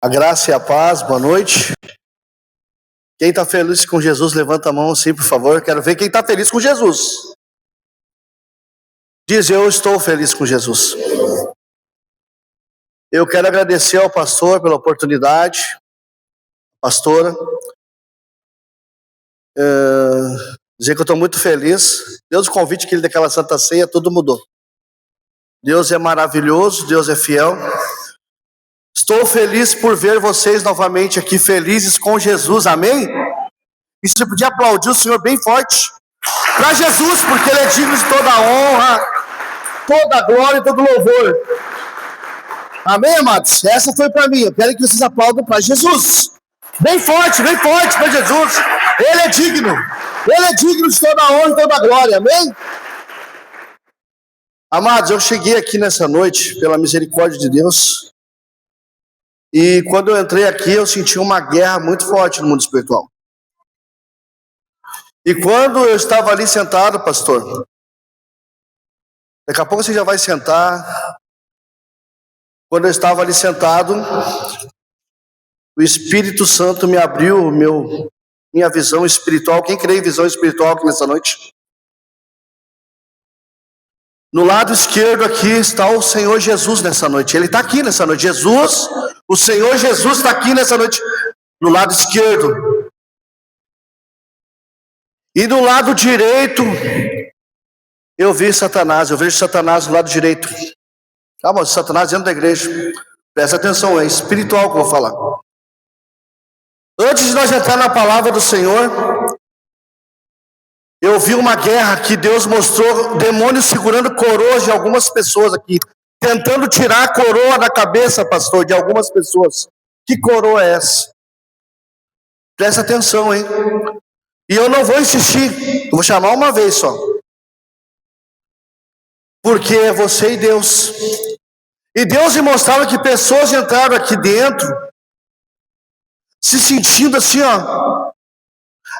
A graça e a paz, boa noite. Quem está feliz com Jesus, levanta a mão assim, por favor. Quero ver quem está feliz com Jesus. Diz, eu estou feliz com Jesus. Eu quero agradecer ao pastor pela oportunidade, pastora. Dizer que eu estou muito feliz. Deus, o convite que ele deu daquela Santa Ceia, tudo mudou. Deus é maravilhoso, Deus é fiel. Estou feliz por ver vocês novamente aqui, felizes com Jesus, amém? E você podia aplaudir o Senhor bem forte para Jesus, porque Ele é digno de toda a honra, toda a glória e todo louvor. Amém, amados? Essa foi para mim. Eu quero que vocês aplaudam para Jesus. Bem forte para Jesus. Ele é digno de toda a honra e toda a glória, amém? Amados, eu cheguei aqui nessa noite pela misericórdia de Deus. E quando eu entrei aqui, eu senti uma guerra muito forte no mundo espiritual. E quando eu estava ali sentado, pastor, daqui a pouco você já vai sentar. Quando eu estava ali sentado, o Espírito Santo me abriu minha visão espiritual. Quem crê em visão espiritual aqui nessa noite? No lado esquerdo aqui está o Senhor Jesus nessa noite. Ele está aqui nessa noite. Jesus, o Senhor Jesus está aqui nessa noite. No lado esquerdo. E no lado direito, eu vi Satanás. Eu vejo Satanás do lado direito. Calma, Satanás dentro da igreja. Presta atenção, é espiritual que eu vou falar. Antes de nós entrar na palavra do Senhor, eu vi uma guerra que Deus mostrou, demônios segurando coroas de algumas pessoas aqui, tentando tirar a coroa da cabeça, pastor, de algumas pessoas. Que coroa é essa? Presta atenção, hein? E eu não vou insistir, eu vou chamar uma vez só. Porque é você e Deus. E Deus me mostrava que pessoas entraram aqui dentro, se sentindo assim, ó,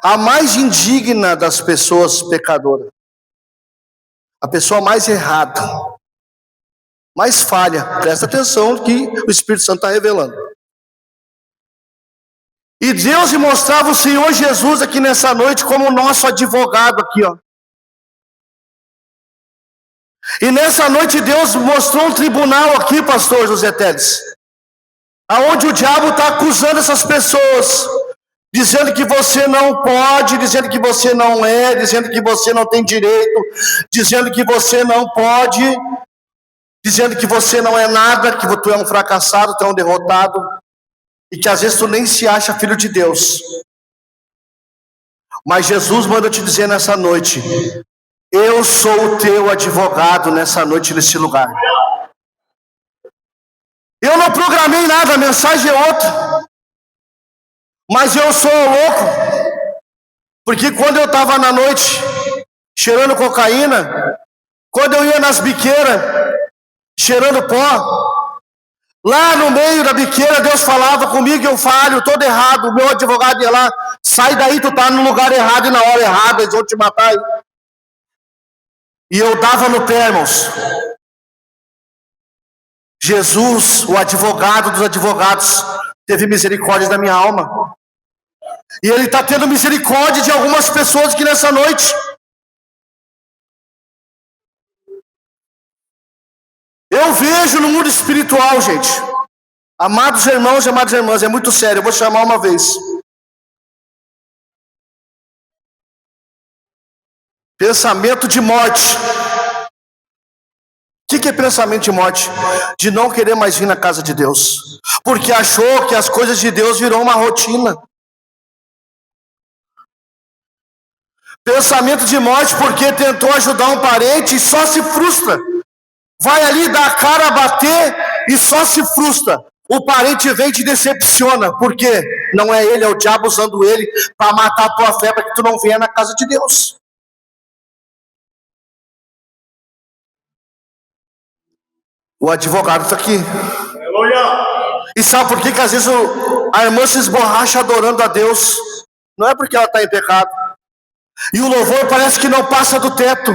a mais indigna das pessoas pecadoras. A pessoa mais errada, mais falha. Presta atenção no que o Espírito Santo está revelando. E Deus me mostrava o Senhor Jesus aqui nessa noite como o nosso advogado aqui, ó. E nessa noite Deus mostrou um tribunal aqui, pastor José Teles, aonde o diabo está acusando essas pessoas, dizendo que você não pode, dizendo que você não é, dizendo que você não tem direito, dizendo que você não pode, dizendo que você não é nada, que tu é um fracassado, tu é um derrotado, e que às vezes tu nem se acha filho de Deus. Mas Jesus manda te dizer nessa noite, eu sou o teu advogado nessa noite, nesse lugar. Eu não programei nada, a mensagem é outra. Mas eu sou louco, porque quando eu estava na noite cheirando cocaína, quando eu ia nas biqueiras cheirando pó, lá no meio da biqueira Deus falava comigo, eu falho, todo errado, o meu advogado ia lá, sai daí, tu tá no lugar errado e na hora errada, eles vão te matar. E eu dava no pé, irmãos. Jesus, o advogado dos advogados, teve misericórdia da minha alma. E Ele está tendo misericórdia de algumas pessoas aqui nessa noite. Eu vejo no mundo espiritual, gente. Amados irmãos e amadas irmãs, é muito sério, eu vou chamar uma vez. Pensamento de morte. O que é pensamento de morte? De não querer mais vir na casa de Deus. Porque achou que as coisas de Deus virou uma rotina. Pensamento de morte porque tentou ajudar um parente e só se frustra. Vai ali dar a cara a bater e só se frustra. O parente vem e te decepciona. Por quê? Não é ele, é o diabo usando ele para matar a tua fé, para que tu não venha na casa de Deus. O advogado está aqui. E sabe por que às vezes a irmã se esborracha adorando a Deus? Não é porque ela está em pecado. E o louvor parece que não passa do teto.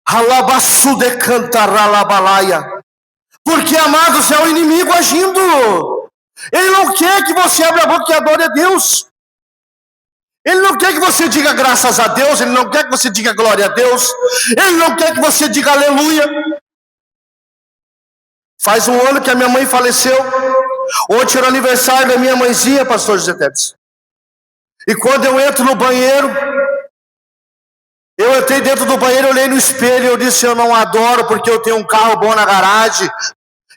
Alabassude cantaralabalaia. Porque, amados, é o inimigo agindo. Ele não quer que você abra a boca e adore a Deus. Ele não quer que você diga graças a Deus. Ele não quer que você diga glória a Deus. Ele não quer que você diga aleluia. Faz um ano que a minha mãe faleceu. Ontem era o aniversário da minha mãezinha, pastor José Tedes. E quando eu entro no banheiro, eu entrei dentro do banheiro, olhei no espelho e eu disse: eu não adoro porque eu tenho um carro bom na garagem.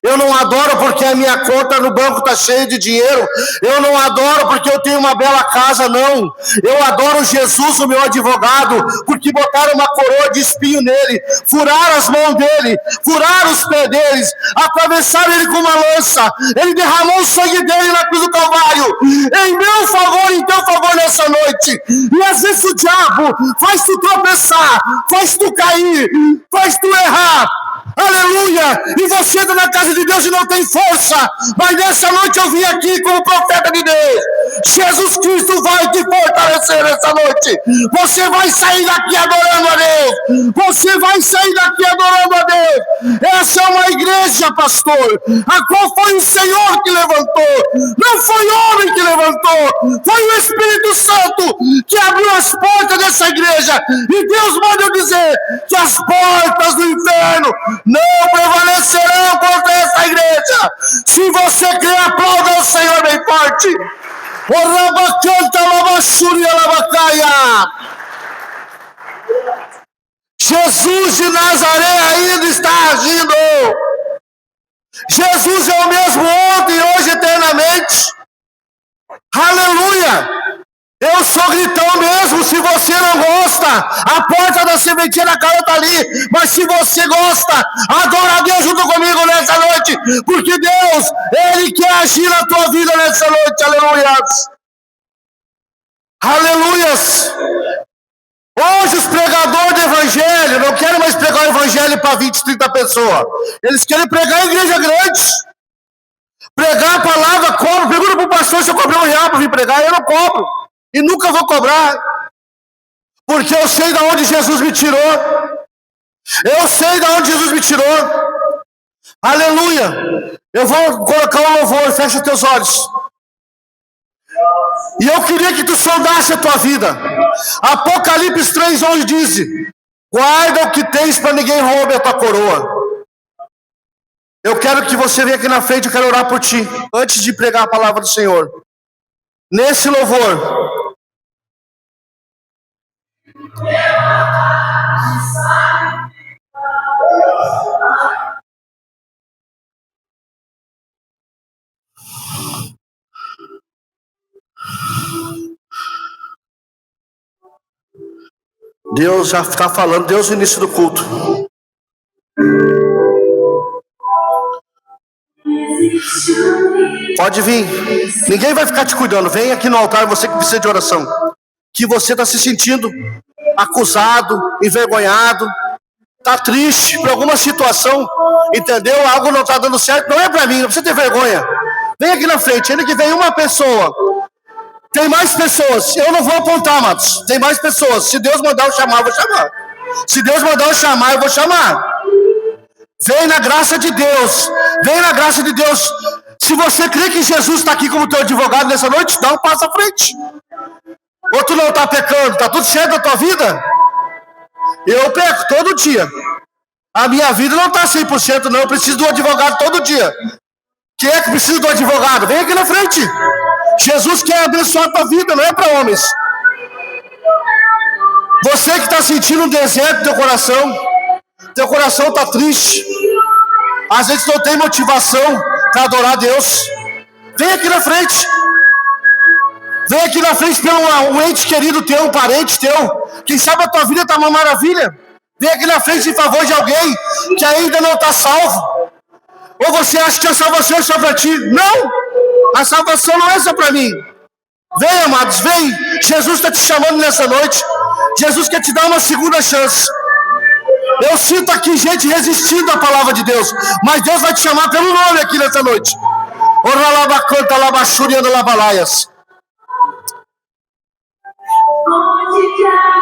Eu não adoro porque a minha conta no banco está cheia de dinheiro. Eu não adoro porque eu tenho uma bela casa, não. Eu adoro Jesus, o meu advogado, porque botaram uma coroa de espinho nele, furaram as mãos dele, furaram os pés deles, atravessaram ele com uma lança. Ele derramou o sangue dele na cruz do Calvário, em meu favor, em teu favor nessa noite. E às vezes o diabo faz tu tropeçar, faz tu cair, faz tu errar. Aleluia! E você está na casa de Deus e não tem força. Mas nessa noite eu vim aqui como profeta de Deus. Jesus Cristo vai te fortalecer nessa noite. Você vai sair daqui adorando a Deus. Você vai sair daqui adorando a Deus. Essa é uma igreja, pastor, a qual foi o Senhor que levantou. Não foi homem que levantou. Foi o Espírito Santo que abriu as portas dessa igreja. E Deus manda eu dizer que as portas do inferno não prevalecerão contra essa igreja. Se você crê, aplauda o Senhor bem forte. O rabacanta labaxuria labacaia. Jesus de Nazaré ainda está agindo. Jesus é o mesmo ontem, hoje, eternamente. Aleluia. Eu sou gritão mesmo. Se você não gosta, a porta da sementinha da cara está ali. Mas se você gosta, adora a Deus junto comigo nessa noite, porque Deus, Ele quer agir na tua vida nessa noite. Aleluias. Aleluias. Hoje os pregadores do evangelho não querem mais pregar o evangelho para 20, 30 pessoas. Eles querem pregar em igreja grande. Pregar a palavra, cobro. Pergunta para o pastor se eu cobrei R$1 para vir pregar. Eu não cobro. E nunca vou cobrar, porque eu sei de onde Jesus me tirou. Eu sei de onde Jesus me tirou. Aleluia. Eu vou colocar um louvor, fecha os teus olhos. E eu queria que tu sondasse a tua vida. Apocalipse 3:11 diz: guarda o que tens para ninguém roube a tua coroa. Eu quero que você venha aqui na frente, eu quero orar por ti, antes de pregar a palavra do Senhor. Nesse louvor, Deus já está falando, Deus no início do culto. Pode vir, ninguém vai ficar te cuidando. Vem aqui no altar, você que precisa de oração, que você está se sentindo acusado, envergonhado, está triste por alguma situação, entendeu? Algo não está dando certo, não é para mim, não precisa ter vergonha. Vem aqui na frente, ainda que vem uma pessoa, tem mais pessoas, eu não vou apontar, amados, tem mais pessoas. Se Deus mandar eu chamar, eu vou chamar. Se Deus mandar eu chamar, eu vou chamar. Vem na graça de Deus, vem na graça de Deus. Se você crê que Jesus está aqui como teu advogado nessa noite, dá um passo à frente. Ou tu não está pecando, está tudo certo na tua vida? Eu peco todo dia. A minha vida não está 100% não, eu preciso do advogado todo dia. Quem é que precisa do advogado? Vem aqui na frente. Jesus quer abençoar a tua vida, não é para homens. Você que está sentindo um deserto no teu coração está triste, às vezes não tem motivação para adorar a Deus, vem aqui na frente. Vem aqui na frente pelo um ente querido teu, um parente teu. Quem sabe a tua vida está uma maravilha. Vem aqui na frente em favor de alguém que ainda não está salvo. Ou você acha que a salvação é só para ti? Não! A salvação não é só para mim. Vem, amados, vem. Jesus está te chamando nessa noite. Jesus quer te dar uma segunda chance. Eu sinto aqui gente resistindo à palavra de Deus, mas Deus vai te chamar pelo nome aqui nessa noite. Oralabacanta labaxuriando labalaias.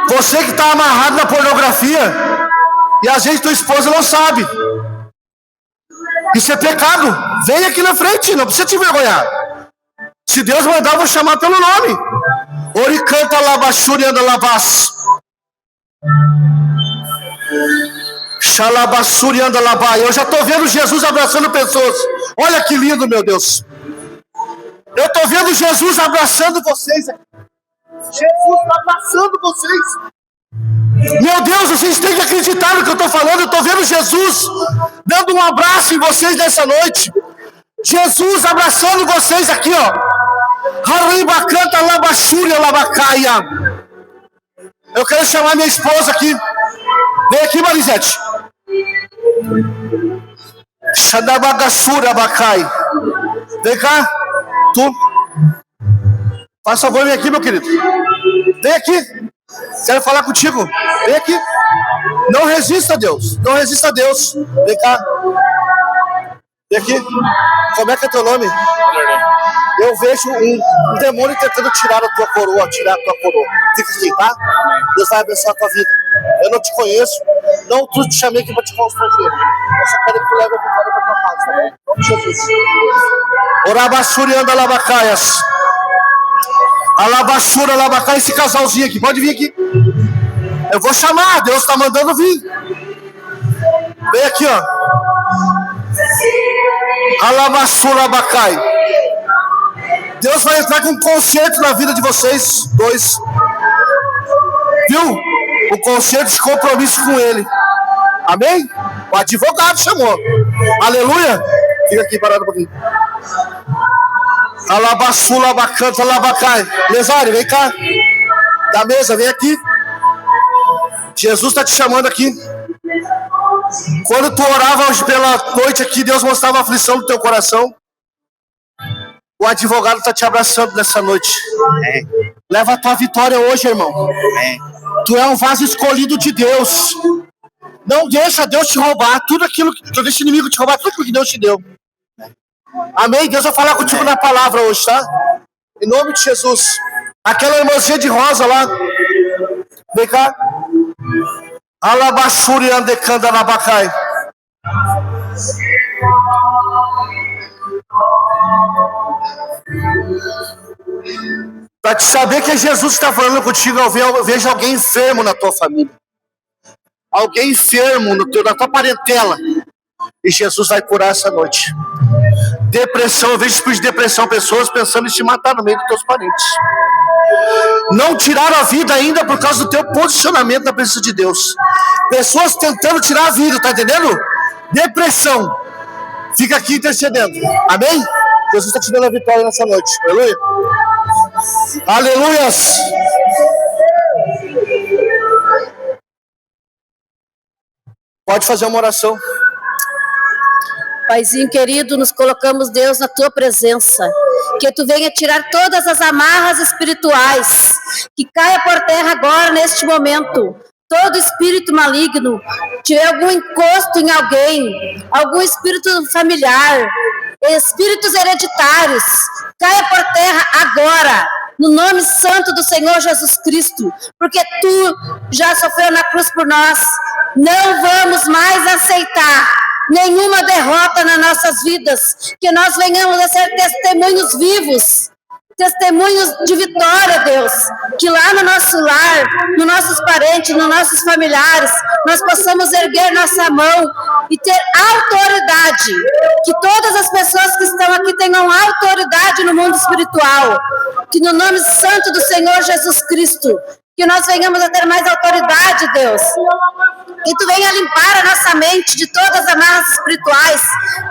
Você que está amarrado na pornografia e às vezes tua esposa não sabe. Isso é pecado. Vem aqui na frente, não precisa te envergonhar. Se Deus mandar, eu vou chamar pelo nome. Oricanta labachurianda labas. Xalabassurianda labai. Eu já estou vendo Jesus abraçando pessoas. Olha que lindo, meu Deus. Eu estou vendo Jesus abraçando vocês. Jesus está abraçando vocês. Meu Deus, vocês têm que acreditar no que eu estou falando. Eu estou vendo Jesus dando um abraço em vocês nessa noite. Jesus abraçando vocês aqui, ó. Haribacanta labachúria labacaia. Eu quero chamar minha esposa aqui. Vem aqui, Marisete. Xandabagassura bacai. Vem cá. Tu. Faz favor, vem aqui, meu querido. Vem aqui. Quero falar contigo. Vem aqui. Não resista a Deus. Não resista a Deus. Vem cá. Vem aqui. Como é que é teu nome? Eu vejo um demônio tentando tirar a tua coroa. Tirar a tua coroa. Fica aqui, tá? Deus vai abençoar a tua vida. Eu não te conheço. Não te chamei aqui para te constranger. Eu só quero que tu leve a vitória para tua casa, tá bom? Em nome de Jesus. Orabassurianda labacaias. Alabassura labacai. Esse casalzinho aqui. Pode vir aqui. Eu vou chamar. Deus está mandando vir. Vem aqui, ó. Alabassura labacai. Deus vai entrar com um concerto na vida de vocês dois. Viu? O concerto de compromisso com Ele. Amém? O advogado chamou. Aleluia. Fica aqui parado um pouquinho. Alabassula bacanta labacai. Mesário, vem cá. Da mesa, vem aqui. Jesus está te chamando aqui. Quando tu orava hoje pela noite aqui, Deus mostrava a aflição do teu coração. O advogado está te abraçando nessa noite. Leva a tua vitória hoje, irmão. Tu é um vaso escolhido de Deus. Não deixa Deus te roubar tudo aquilo que... Não deixa o inimigo te roubar tudo aquilo que Deus te deu. Amém? Deus vai falar contigo na palavra hoje, tá? Em nome de Jesus. Aquela irmãzinha de rosa lá. Vem cá. Alabaxuri andecanda labacai. Para te saber que Jesus está falando contigo, eu vejo alguém enfermo na tua família. Alguém enfermo na tua parentela. E Jesus vai curar essa noite. Depressão, eu vejo espírito de depressão, pessoas pensando em te matar no meio dos teus parentes. Não tiraram a vida ainda por causa do teu posicionamento na presença de Deus. Pessoas tentando tirar a vida, tá entendendo? Depressão. Fica aqui intercedendo. Amém? Jesus está te dando a vitória nessa noite. Aleluia. Aleluias. Pode fazer uma oração. Paizinho querido, nos colocamos, Deus, na tua presença. Que tu venha tirar todas as amarras espirituais. Que caia por terra agora, neste momento. Todo espírito maligno, tiver algum encosto em alguém, algum espírito familiar, espíritos hereditários, caia por terra agora, no nome santo do Senhor Jesus Cristo, porque tu já sofreu na cruz por nós. Não vamos mais aceitar nenhuma derrota nas nossas vidas, que nós venhamos a ser testemunhos vivos, testemunhos de vitória, Deus, que lá no nosso lar, nos nossos parentes, nos nossos familiares, nós possamos erguer nossa mão e ter autoridade, que todas as pessoas que estão aqui tenham autoridade no mundo espiritual, que no nome santo do Senhor Jesus Cristo, que nós venhamos a ter mais autoridade, Deus, que tu venha limpar a nossa mente de todas as amarras espirituais,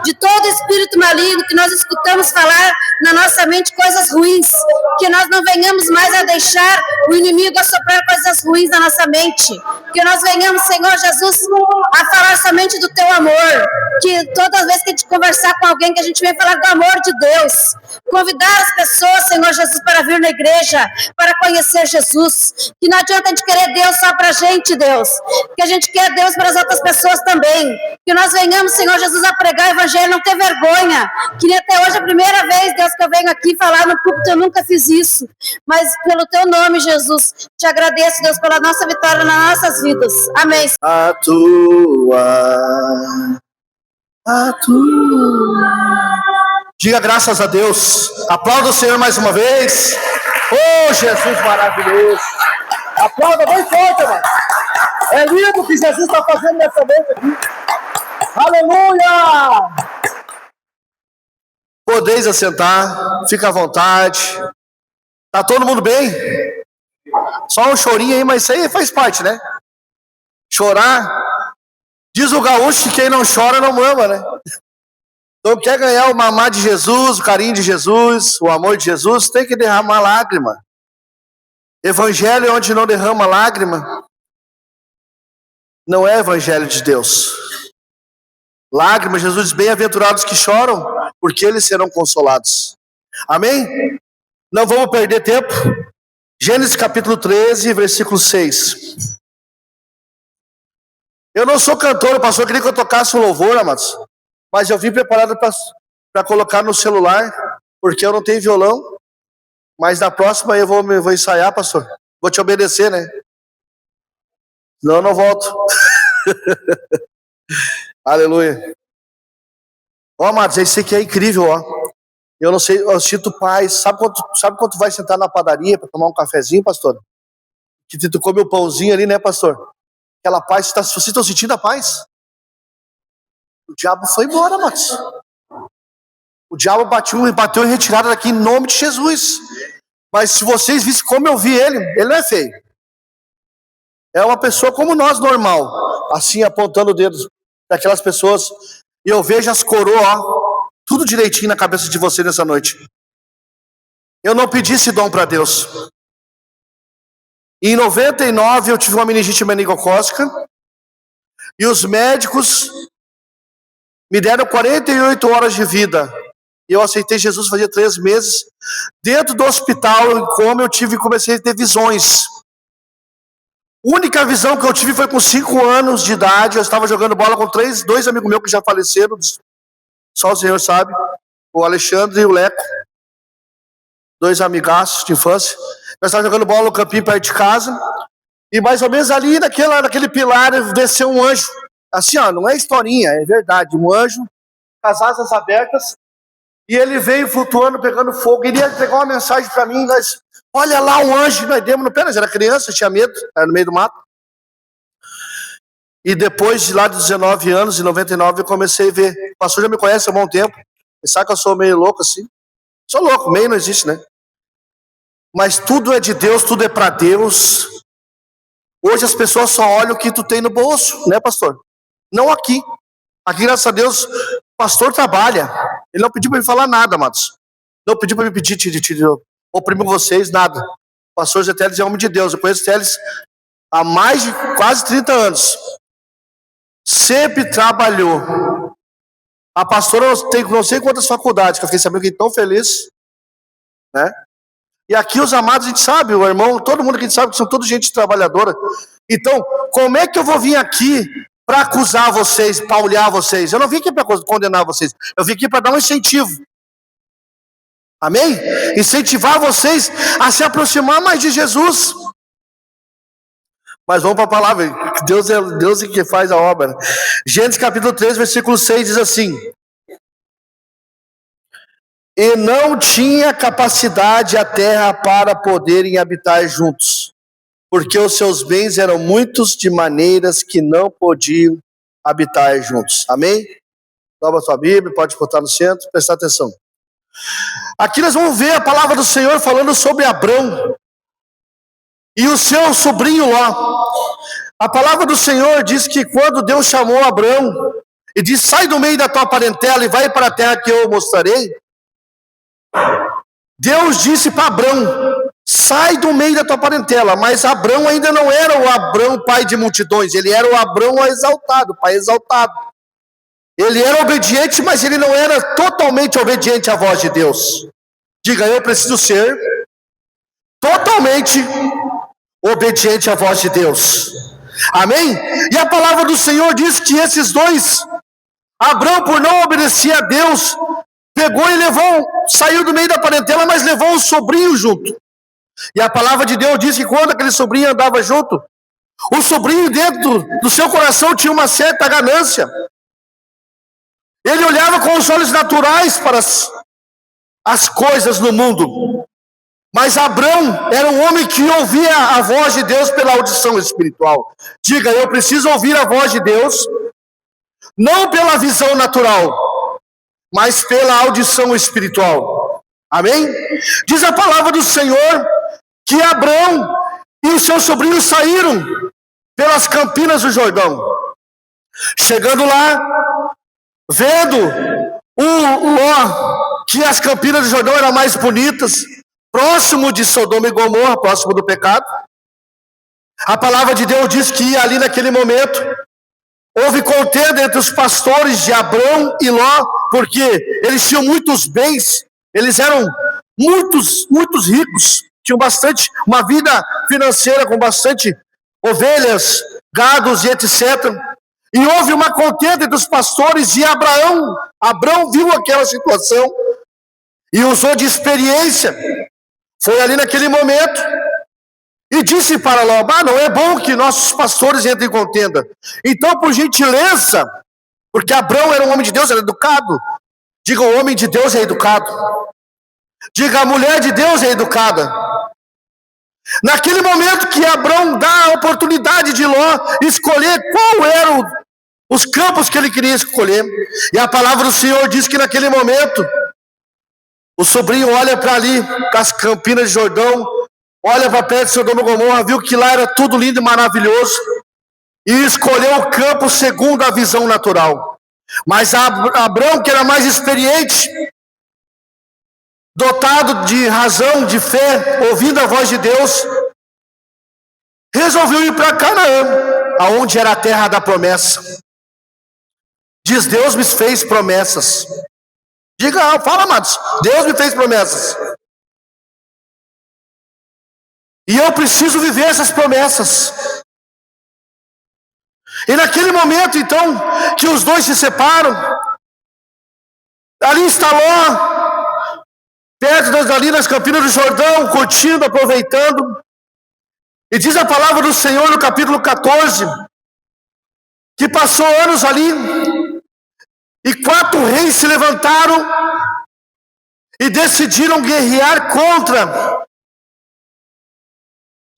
de todo espírito maligno que nós escutamos falar na nossa mente coisas ruins, que nós não venhamos mais a deixar o inimigo assoprar coisas ruins na nossa mente, que nós venhamos, Senhor Jesus, a falar somente do teu amor, que toda vez que a gente conversar com alguém, que a gente venha falar do amor de Deus, convidar as pessoas, Senhor Jesus, para vir na igreja, para conhecer Jesus, que não adianta a gente querer Deus só para a gente, Deus, que a gente quer Deus para as outras pessoas também, que nós venhamos, Senhor Jesus, a pregar o evangelho, não ter vergonha, que até hoje é a primeira vez, Deus, que eu venho aqui falar no púlpito, eu nunca fiz isso, mas pelo teu nome, Jesus, te agradeço, Deus, pela nossa vitória nas nossas vidas, amém. Atua, Diga graças a Deus. Aplauda o Senhor mais uma vez. Oh, Jesus maravilhoso. Aplauda bem forte, mano. É lindo o que Jesus está fazendo nessa noite aqui. Aleluia! Podeis assentar, fica à vontade. Tá todo mundo bem? Só um chorinho aí, mas isso aí faz parte, né? Chorar. Diz o gaúcho que quem não chora não mama, né? Então quer ganhar o mamar de Jesus, o carinho de Jesus, o amor de Jesus, tem que derramar lágrima. Evangelho onde não derrama lágrima não é evangelho de Deus. Lágrimas, Jesus diz, bem-aventurados que choram, porque eles serão consolados. Amém? Não vamos perder tempo. Gênesis capítulo 13, versículo 6. Eu não sou cantor, o pastor queria que eu tocasse um louvor, amados, mas eu vim preparado para colocar no celular, porque eu não tenho violão, mas na próxima eu vou ensaiar, pastor. Vou te obedecer, né? Senão eu não volto. Aleluia. Ó, amados, esse aqui é incrível, ó. Eu não sei, eu sinto paz. Sabe quando tu vai sentar na padaria para tomar um cafezinho, pastor? Que tu come o pãozinho ali, né, pastor? Aquela paz, vocês estão sentindo a paz? O diabo foi embora, amados. O diabo bateu em retirada daqui em nome de Jesus. Mas se vocês vissem como eu vi ele não é feio. É uma pessoa como nós, normal. Assim, apontando o dedo daquelas pessoas. E eu vejo as coroas, ó, tudo direitinho na cabeça de você nessa noite. Eu não pedi esse dom para Deus. Em 99 eu tive uma meningite meningocócica. E os médicos me deram 48 horas de vida. E eu aceitei Jesus fazia 3 meses. Dentro do hospital, em coma, comecei a ter visões. A única visão que eu tive foi com 5 anos de idade. Eu estava jogando bola com 2 amigos meus que já faleceram. Só o Senhor sabe. O Alexandre e o Leco. 2 amigaços de infância. Nós estávamos jogando bola no campinho perto de casa. E mais ou menos ali naquele pilar desceu um anjo. Assim, ó, não é historinha, é verdade. Um anjo, com as asas abertas. E ele veio flutuando, pegando fogo. Ele ia pegar uma mensagem para mim. Nós, olha lá o anjo, nós demos no pé. Nós era criança, tinha medo, era no meio do mato. E depois de lá de 19 anos, em 99, eu comecei a ver. O pastor já me conhece há um bom tempo. Ele sabe que eu sou meio louco assim. Sou louco, meio não existe, né? Mas tudo é de Deus, tudo é para Deus. Hoje as pessoas só olham o que tu tem no bolso, né, pastor? Não aqui. Aqui, graças a Deus, o pastor trabalha. Ele não pediu para me falar nada, amados. Não pediu para me pedir, oprimir vocês, nada. O pastor Zé Teles é homem de Deus. Eu conheço o Teles há mais de quase 30 anos. Sempre trabalhou. A pastora tem não sei quantas faculdades, que eu fiquei sabendo que tão feliz, né? E aqui os amados, a gente sabe, o irmão, todo mundo que a gente sabe que são toda gente trabalhadora. Então, como é que eu vou vir aqui para acusar vocês, para olhar vocês? Eu não vim aqui para condenar vocês, eu vim aqui para dar um incentivo. Amém? Incentivar vocês a se aproximar mais de Jesus. Mas vamos para a palavra, Deus é que faz a obra. Gênesis capítulo 3, versículo 6 diz assim: e não tinha capacidade a terra para poderem habitar juntos, porque os seus bens eram muitos de maneiras que não podiam habitar juntos. Amém? Toma a sua Bíblia, pode botar no centro, prestar atenção. Aqui nós vamos ver a palavra do Senhor falando sobre Abrão e o seu sobrinho Ló. A palavra do Senhor diz que quando Deus chamou Abrão e disse: sai do meio da tua parentela e vai para a terra que eu mostrarei, Deus disse para Abrão: sai do meio da tua parentela. Mas Abrão ainda não era o Abrão pai de multidões, ele era o Abrão exaltado, pai exaltado. Ele era obediente, mas ele não era totalmente obediente à voz de Deus. Diga: eu preciso ser totalmente obediente à voz de Deus. Amém? E a palavra do Senhor diz que esses dois, Abrão, por não obedecer a Deus, pegou e saiu do meio da parentela, mas levou um sobrinho junto. E a palavra de Deus diz que quando aquele sobrinho andava junto, o sobrinho dentro do seu coração tinha uma certa ganância. Ele olhava com os olhos naturais para as coisas no mundo. Mas Abrão era um homem que ouvia a voz de Deus pela audição espiritual. Diga, eu preciso ouvir a voz de Deus, não pela visão natural, mas pela audição espiritual. Amém? Diz a palavra do Senhor que Abrão e os seus sobrinhos saíram pelas campinas do Jordão. Chegando lá, vendo o Ló, que as campinas do Jordão eram mais bonitas, próximo de Sodoma e Gomorra, próximo do pecado. A palavra de Deus diz que ali naquele momento houve contenda entre os pastores de Abrão e Ló, porque eles tinham muitos bens, eles eram muitos ricos, tinham bastante, uma vida financeira com bastante ovelhas, gados e etc. E houve uma contenda entre os pastores e Abraão. Abrão viu aquela situação e usou de experiência. Foi ali naquele momento e disse para Ló: não é bom que nossos pastores entrem em contenda. Então, por gentileza, porque Abrão era um homem de Deus, era educado. Diga, o homem de Deus é educado. Diga, a mulher de Deus é educada. Naquele momento que Abrão dá a oportunidade de Ló escolher qual eram os campos que ele queria escolher. E a palavra do Senhor diz que naquele momento o sobrinho olha para ali, para as campinas de Jordão, olha para perto de Sodoma e Gomorra, viu que lá era tudo lindo e maravilhoso, e escolheu o campo segundo a visão natural. Mas Abrão, que era mais experiente, dotado de razão, de fé, ouvindo a voz de Deus, resolveu ir para Canaã, aonde era a terra da promessa. Diz, Deus me fez promessas. Diga, fala, amados, Deus me fez promessas. E eu preciso viver essas promessas. E naquele momento, então, que os dois se separam, ali está Ló, perto ali nas campinas do Jordão, curtindo, aproveitando. E diz a palavra do Senhor no capítulo 14, que passou anos ali, e 4 reis se levantaram e decidiram guerrear contra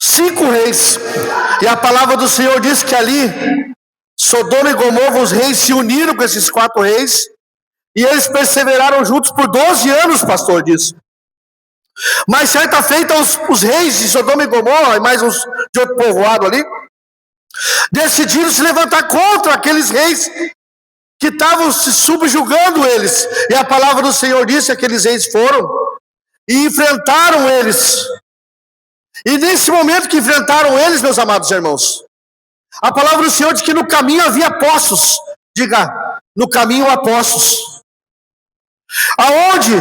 5 reis. E a palavra do Senhor diz que ali, Sodoma e Gomorra, os reis se uniram com esses 4 reis, e eles perseveraram juntos por 12 anos, pastor disse. Mas certa feita, os reis de Sodoma e Gomorra, e mais uns de outro povoado ali, decidiram se levantar contra aqueles reis que estavam se subjugando eles. E a palavra do Senhor disse que aqueles reis foram e enfrentaram eles. E nesse momento que enfrentaram eles, meus amados irmãos, a palavra do Senhor diz que no caminho havia poços. Diga, no caminho há poços. Aonde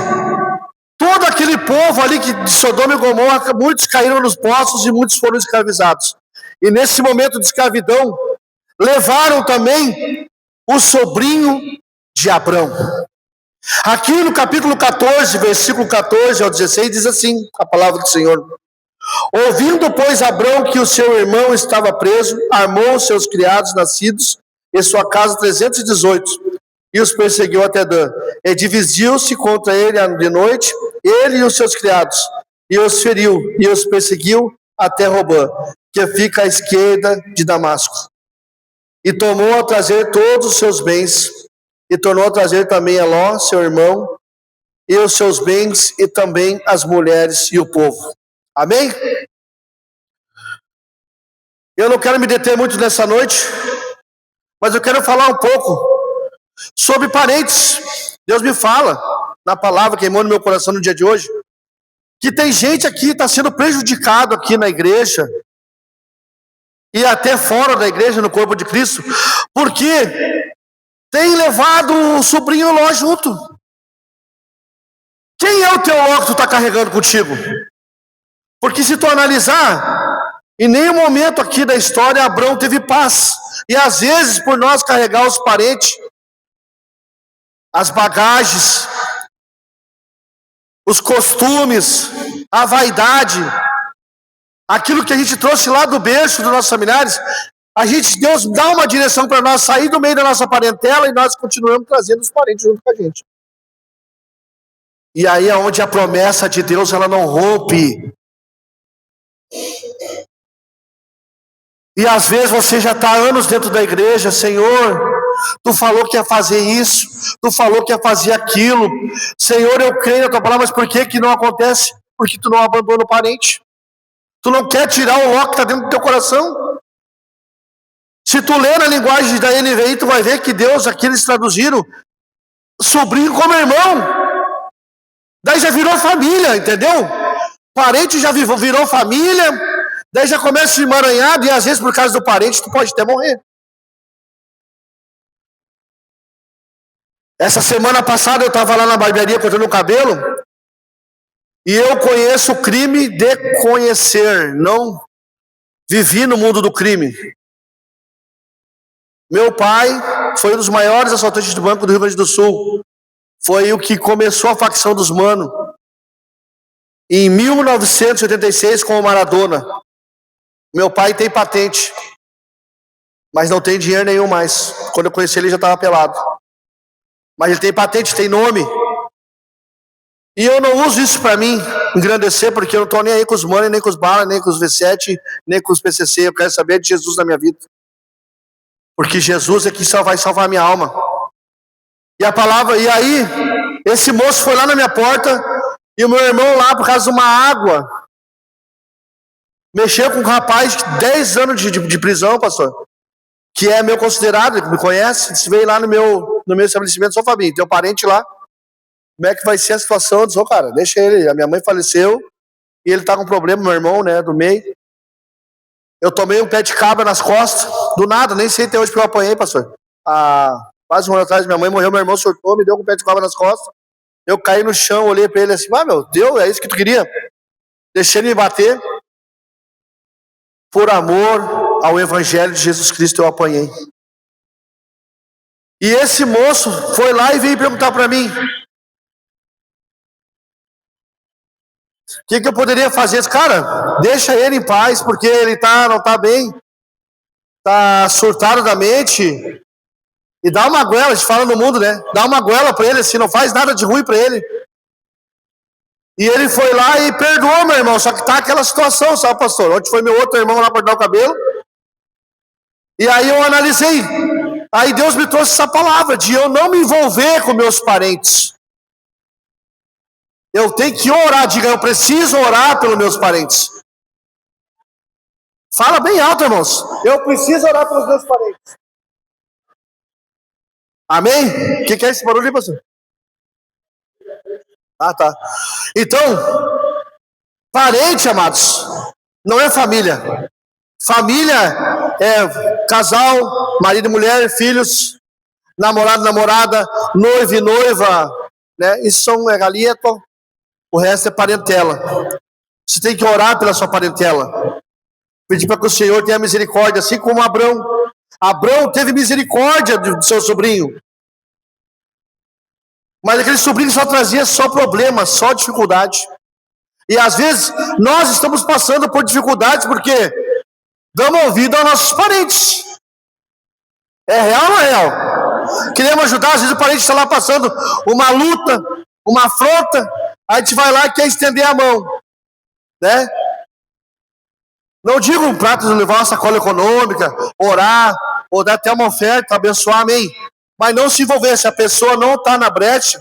todo aquele povo ali de Sodoma e Gomorra, muitos caíram nos poços e muitos foram escravizados. E nesse momento de escravidão, levaram também o sobrinho de Abrão. Aqui no capítulo 14, versículo 14 ao 16, diz assim a palavra do Senhor: ouvindo, pois, Abrão que o seu irmão estava preso, armou os seus criados nascidos em sua casa 318, e os perseguiu até Dan. E dividiu-se contra ele de noite, ele e os seus criados, e os feriu, e os perseguiu até Robã, que fica à esquerda de Damasco. E tomou a trazer todos os seus bens, e tornou a trazer também a Ló, seu irmão, e os seus bens, e também as mulheres e o povo. Amém? Eu não quero me deter muito nessa noite, mas eu quero falar um pouco sobre parentes. Deus me fala, na palavra, queimou no meu coração no dia de hoje, que tem gente aqui que está sendo prejudicado aqui na igreja, e até fora da igreja, no corpo de Cristo, porque tem levado o sobrinho Ló junto. Quem é o teu Ló que tu está carregando contigo? Porque se tu analisar, em nenhum momento aqui da história Abrão teve paz. E às vezes, por nós carregar os parentes, as bagagens, os costumes, a vaidade, aquilo que a gente trouxe lá do berço dos nossos familiares, Deus dá uma direção para nós sair do meio da nossa parentela e nós continuamos trazendo os parentes junto com a gente. E aí é onde a promessa de Deus, ela não rompe. E às vezes você já está há anos dentro da igreja, Senhor, Tu falou que ia fazer isso, Tu falou que ia fazer aquilo. Senhor, eu creio na Tua palavra, mas por que não acontece? Porque Tu não abandona o parente. Tu não quer tirar o ó que está dentro do teu coração. Se tu ler na linguagem da NVI, tu vai ver que Deus, aqui eles traduziram sobrinho como irmão. Daí já virou família, entendeu? Parente já virou família. Daí já começa a se emaranhar. E às vezes por causa do parente tu pode até morrer. Essa semana passada eu estava lá na barbearia cortando o cabelo. E eu conheço o crime de conhecer. Não vivi no mundo do crime. Meu pai foi um dos maiores assaltantes do Banco do Rio Grande do Sul. Foi o que começou a facção dos Mano. Em 1986 com o Maradona. Meu pai tem patente. Mas não tem dinheiro nenhum mais. Quando eu conheci ele já estava pelado. Mas ele tem patente, tem nome. E eu não uso isso para mim engrandecer, porque eu não estou nem aí com os Mano, nem com os Bala, nem com os V7, nem com os PCC. Eu quero saber de Jesus na minha vida. Porque Jesus é que só vai salvar a minha alma. E a palavra, e aí, esse moço foi lá na minha porta, e o meu irmão lá, por causa de uma água, mexeu com um rapaz de 10 anos de prisão, pastor, que é meu considerado, que me conhece, se veio lá no meu estabelecimento, sou Fabinho, tem um parente lá, como é que vai ser a situação? Eu disse, cara, deixa ele, a minha mãe faleceu, e ele tá com problema, meu irmão, né, do meio. Eu tomei um pé de cabra nas costas, do nada, nem sei até hoje que eu apanhei, pastor. Quase um ano atrás, minha mãe morreu, meu irmão surtou, me deu um pé de cabra nas costas. Eu caí no chão, olhei para ele assim, meu Deus, é isso que tu queria? Deixei ele me bater. Por amor ao Evangelho de Jesus Cristo, eu apanhei. E esse moço foi lá e veio perguntar para mim, o que eu poderia fazer? Cara, deixa ele em paz, porque ele não tá bem, tá surtado da mente, e dá uma goela, a gente fala no mundo, né? Dá uma goela para ele, assim, não faz nada de ruim para ele. E ele foi lá e perdoou, meu irmão, só que tá aquela situação, sabe, pastor? Ontem foi meu outro irmão lá cortar o cabelo, e aí eu analisei, aí Deus me trouxe essa palavra, de eu não me envolver com meus parentes. Eu tenho que orar, diga, eu preciso orar pelos meus parentes. Fala bem alto, irmãos. Eu preciso orar pelos meus parentes. Amém? O que é esse barulho aí, pastor? Tá. Então, parente, amados, não é família. Família é casal, marido e mulher, filhos, namorado, namorada, noivo e noiva, né? Isso são galieto. O resto é parentela. Você tem que orar pela sua parentela. Pedir para que o Senhor tenha misericórdia, assim como Abrão. Abrão teve misericórdia do seu sobrinho. Mas aquele sobrinho só trazia só problemas, só dificuldade. E às vezes nós estamos passando por dificuldades porque damos ouvido aos nossos parentes. É real ou não é real? Queremos ajudar, às vezes o parente está lá passando uma luta, uma afronta. Aí a gente vai lá e quer estender a mão, né? Não digo um prato de levar uma sacola econômica, orar, ou dar até uma oferta, abençoar, amém. Mas não se envolver, se a pessoa não está na brecha,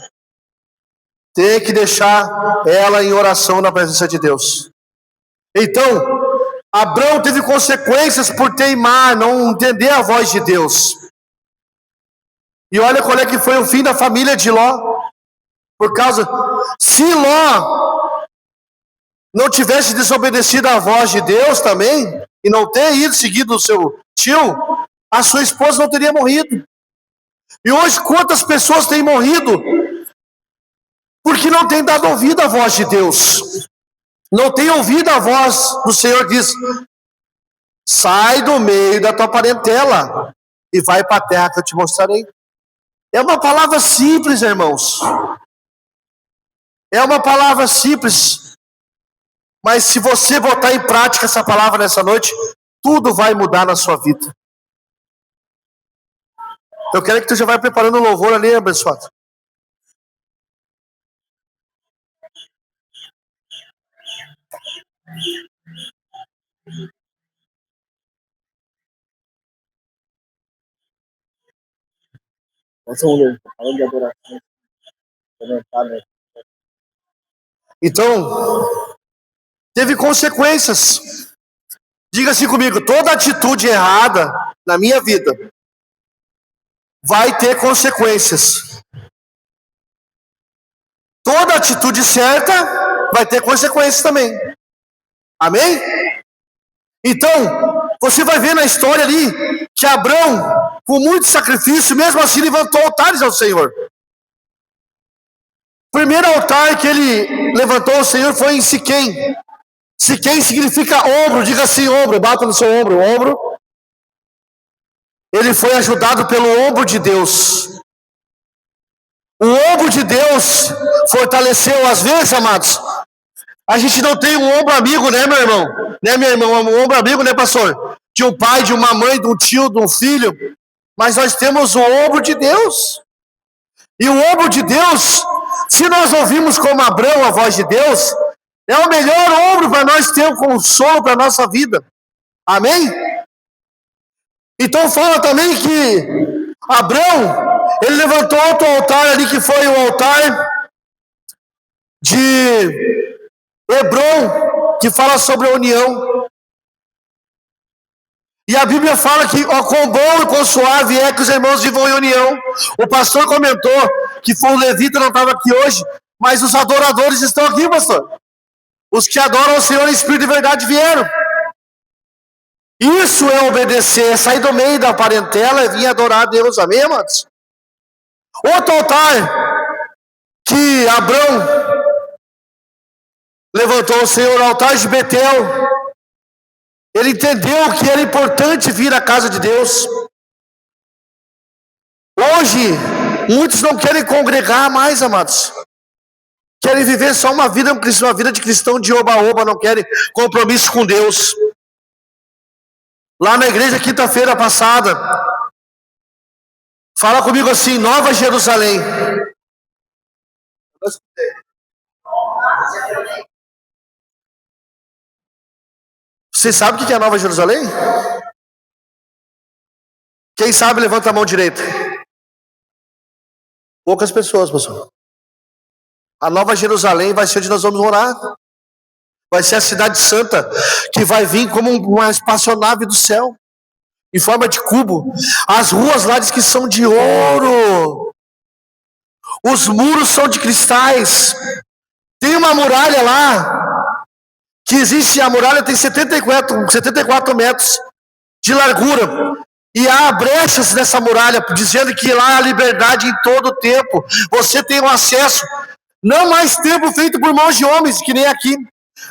tem que deixar ela em oração na presença de Deus. Então, Abrão teve consequências por teimar, não entender a voz de Deus. E olha qual é que foi o fim da família de Ló. Por causa, se Ló não tivesse desobedecido à voz de Deus também, e não ter ido seguido o seu tio, a sua esposa não teria morrido. E hoje quantas pessoas têm morrido porque não têm dado ouvido à voz de Deus, não têm ouvido a voz do Senhor, diz, sai do meio da tua parentela e vai para a terra que eu te mostrarei. É uma palavra simples, irmãos. É uma palavra simples, mas se você botar em prática essa palavra nessa noite, tudo vai mudar na sua vida. Eu quero que tu já vai preparando o louvor ali, abençoado. Então, teve consequências. Diga assim comigo, toda atitude errada na minha vida vai ter consequências. Toda atitude certa vai ter consequências também. Amém? Então, você vai ver na história ali que Abrão, com muito sacrifício, mesmo assim levantou altares ao Senhor. O primeiro altar que ele levantou ao Senhor foi em Siquém. Siquém significa ombro, diga assim, ombro, bata no seu ombro, ombro. Ele foi ajudado pelo ombro de Deus. O ombro de Deus fortaleceu, às vezes, amados. A gente não tem um ombro amigo, né, meu irmão? Né, minha irmã? Um ombro amigo, né, pastor? De um pai, de uma mãe, de um tio, de um filho. Mas nós temos o ombro de Deus. E o ombro de Deus, se nós ouvimos como Abrão a voz de Deus, é o melhor ombro para nós ter um consolo para a nossa vida. Amém? Então fala também que Abrão, ele levantou outro altar ali, que foi o altar de Hebron, que fala sobre a união. E a Bíblia fala que ó, quão bom e quão suave é que os irmãos vivam em união. O pastor comentou que foi o levita, não estava aqui hoje, mas os adoradores estão aqui, pastor. Os que adoram o Senhor em espírito e verdade vieram. Isso é obedecer, é sair do meio da parentela e vir adorar a Deus, amém, amados? Outro altar que Abrão levantou o Senhor, o altar de Betel. Ele entendeu que era importante vir à casa de Deus. Hoje, muitos não querem congregar mais, amados. Querem viver só uma vida de cristão de oba-oba, não querem compromisso com Deus. Lá na igreja, quinta-feira passada, fala comigo assim, Nova Jerusalém. Você sabe o que é Nova Jerusalém? Quem sabe, levanta a mão direita. Poucas pessoas, pastor. A Nova Jerusalém vai ser onde nós vamos morar. Vai ser a cidade santa, que vai vir como uma espaçonave do céu, em forma de cubo. As ruas lá diz que são de ouro. Os muros são de cristais. Tem uma muralha lá, que existe, a muralha tem 74 metros de largura. E há brechas nessa muralha, dizendo que lá há liberdade em todo o tempo. Você tem um acesso, não mais tempo feito por mãos de homens, que nem aqui.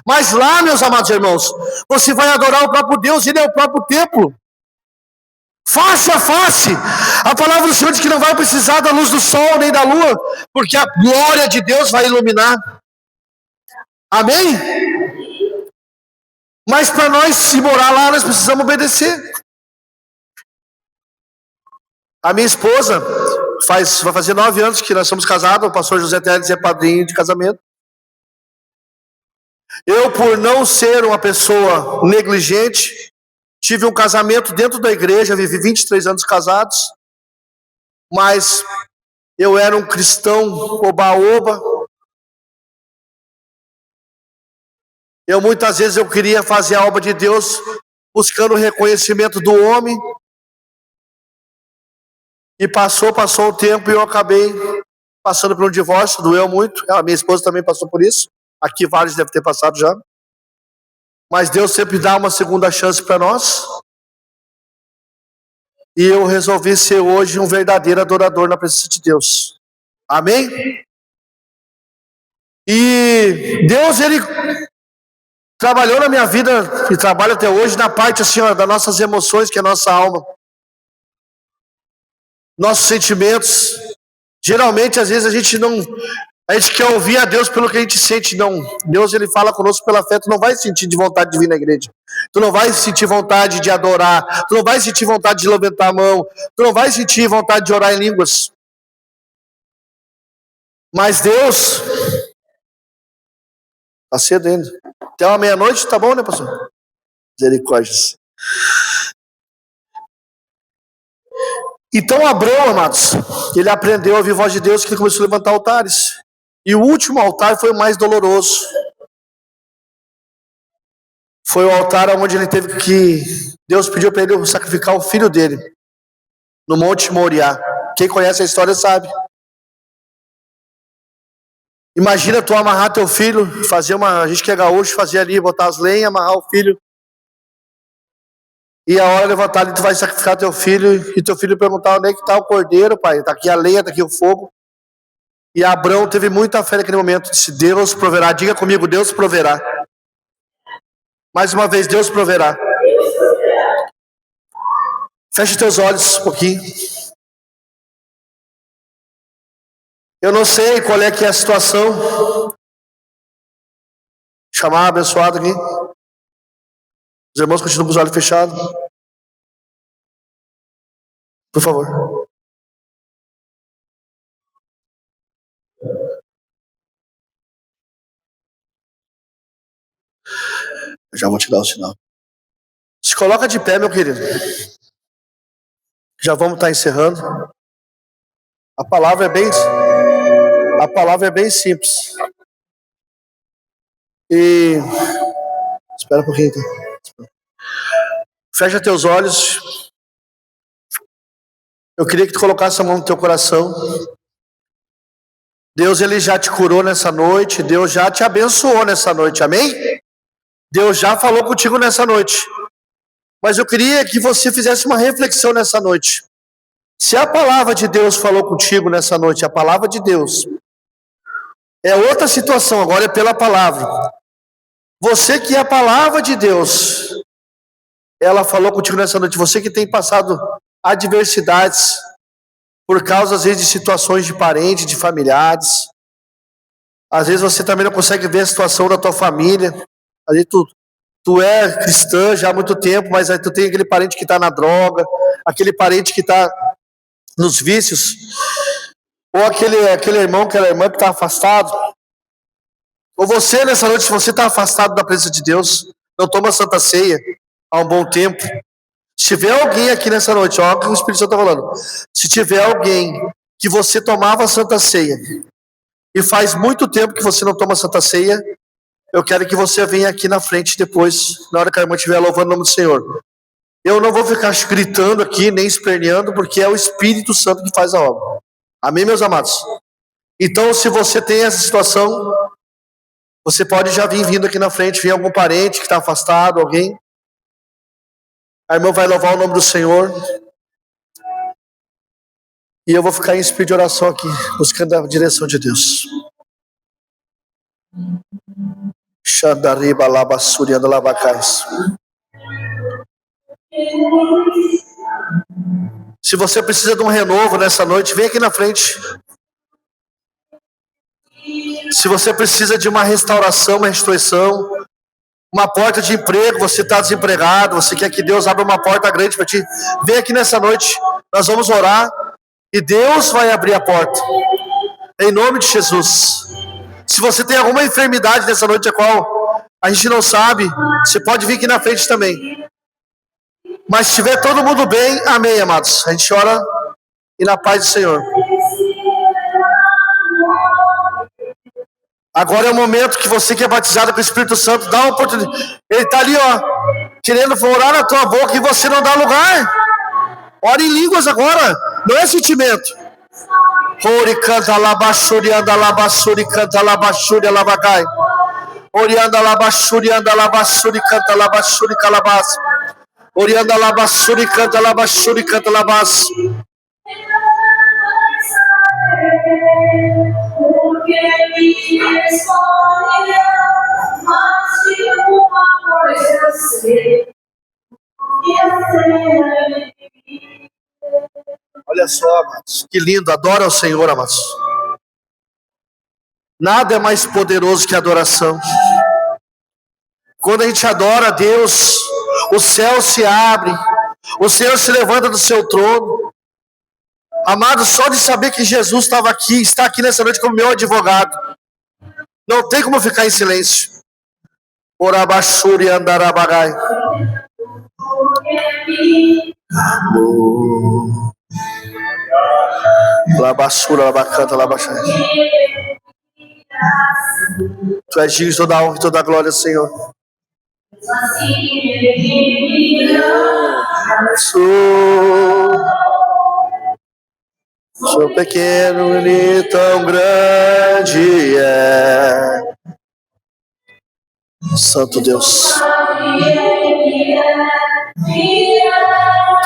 Mas lá, meus amados irmãos, você vai adorar o próprio Deus, Ele é o próprio templo. Face a face. A palavra do Senhor diz que não vai precisar da luz do sol nem da lua, porque a glória de Deus vai iluminar. Amém? Mas para nós se morar lá, nós precisamos obedecer. A minha esposa, vai fazer 9 anos que nós somos casados, o pastor José Teles é padrinho de casamento. Eu, por não ser uma pessoa negligente, tive um casamento dentro da igreja, vivi 23 anos casados, mas eu era um cristão oba-oba. Muitas vezes eu queria fazer a obra de Deus buscando o reconhecimento do homem. E passou o tempo e eu acabei passando por um divórcio, doeu muito. A minha esposa também passou por isso. Aqui vários devem ter passado já. Mas Deus sempre dá uma segunda chance para nós. E eu resolvi ser hoje um verdadeiro adorador na presença de Deus. Amém? E Deus, Ele trabalhou na minha vida e trabalha até hoje na parte assim, ó, das nossas emoções, que é a nossa alma. Nossos sentimentos. Geralmente, às vezes, a gente não A gente quer ouvir a Deus pelo que a gente sente, não. Deus, ele fala conosco pela fé. Tu não vai sentir de vontade de vir na igreja. Tu não vai sentir vontade de adorar. Tu não vai sentir vontade de levantar a mão. Tu não vai sentir vontade de orar em línguas. Mas Deus, tá cedo ainda. Até uma meia-noite, tá bom, né, pastor? Misericórdias. Então Abraão, amados, ele aprendeu a ouvir a voz de Deus, que ele começou a levantar altares. E o último altar foi o mais doloroso. Foi o altar onde ele teve que... Deus pediu para ele sacrificar o filho dele, no Monte Moriá. Quem conhece a história sabe. Imagina tu amarrar teu filho, fazer uma... A gente que é gaúcho, fazia ali, botar as lenhas, amarrar o filho. E a hora de levantar ali, tu vai sacrificar teu filho, e teu filho perguntar: onde é que está o cordeiro, pai? Está aqui a lenha, está aqui o fogo. E Abraão teve muita fé naquele momento, disse: Deus proverá. Diga comigo: Deus proverá. Mais uma vez, Deus proverá. Feche teus olhos um pouquinho. Eu não sei qual é que é a situação. Chamar abençoado aqui. Os irmãos continuam com os olhos fechados. Por favor. Eu já vou te dar o sinal. Se coloca de pé, meu querido. Já vamos estar encerrando. A palavra é bem simples. E espera um pouquinho, então. Fecha teus olhos. Eu queria que tu colocasse a mão no teu coração. Deus, ele já te curou nessa noite. Deus já te abençoou nessa noite. Amém? Deus já falou contigo nessa noite. Mas eu queria que você fizesse uma reflexão nessa noite. Se a palavra de Deus falou contigo nessa noite, a palavra de Deus é outra situação, agora é pela palavra. Você que é a palavra de Deus, ela falou contigo nessa noite. Você que tem passado adversidades por causa, às vezes, de situações de parentes, de familiares. Às vezes você também não consegue ver a situação da tua família. Às vezes tu é cristã já há muito tempo, mas aí tu tem aquele parente que está na droga, aquele parente que está nos vícios, ou aquele irmão, aquela irmã que está afastado. Ou você, nessa noite, se você está afastado da presença de Deus, não toma Santa Ceia há um bom tempo. Se tiver alguém aqui nessa noite, ó, o que o Espírito Santo está falando. Se tiver alguém que você tomava Santa Ceia e faz muito tempo que você não toma Santa Ceia, eu quero que você venha aqui na frente depois, na hora que a irmã estiver louvando o nome do Senhor. Eu não vou ficar gritando aqui, nem esperneando, porque é o Espírito Santo que faz a obra. Amém, meus amados? Então, se você tem essa situação, você pode já vir vindo aqui na frente, vir algum parente que está afastado, alguém. A irmã vai louvar o nome do Senhor. E eu vou ficar em espírito de oração aqui, buscando a direção de Deus. Xandariba labassurianda labacais. Se você precisa de um renovo nessa noite, vem aqui na frente. Se você precisa de uma restauração, uma restituição, uma porta de emprego, você está desempregado, você quer que Deus abra uma porta grande para ti, vem aqui nessa noite, nós vamos orar e Deus vai abrir a porta, em nome de Jesus. Se você tem alguma enfermidade nessa noite a qual a gente não sabe, você pode vir aqui na frente também. Mas se estiver todo mundo bem, amém, amados. A gente ora e na paz do Senhor. Agora é o momento que você que é batizado com o Espírito Santo, dá uma oportunidade. Ele está ali, ó, querendo orar na tua boca e você não dá lugar. Ora em línguas agora, não é sentimento. Ori canta labaxuri, anda labaxuri, canta labaxuri, alabacai. Ori anda labaxuri, canta labaxuri, calabas. Ori anda labaxuri, canta labas. Porque me escolheu, mas de uma coisa eu sei. Olha só, amados, que lindo, adora o Senhor, amados. Nada é mais poderoso que a adoração. Quando a gente adora a Deus, o céu se abre, o Senhor se levanta do seu trono. Amado, só de saber que Jesus estava aqui, está aqui nessa noite como meu advogado, não tem como ficar em silêncio. Orabaxuri andarabagai. Labaxura, labacanta, labaxai. Tu és digno de toda a honra e toda a glória, Senhor. Sou pequeno e tão grande é. Santo Deus.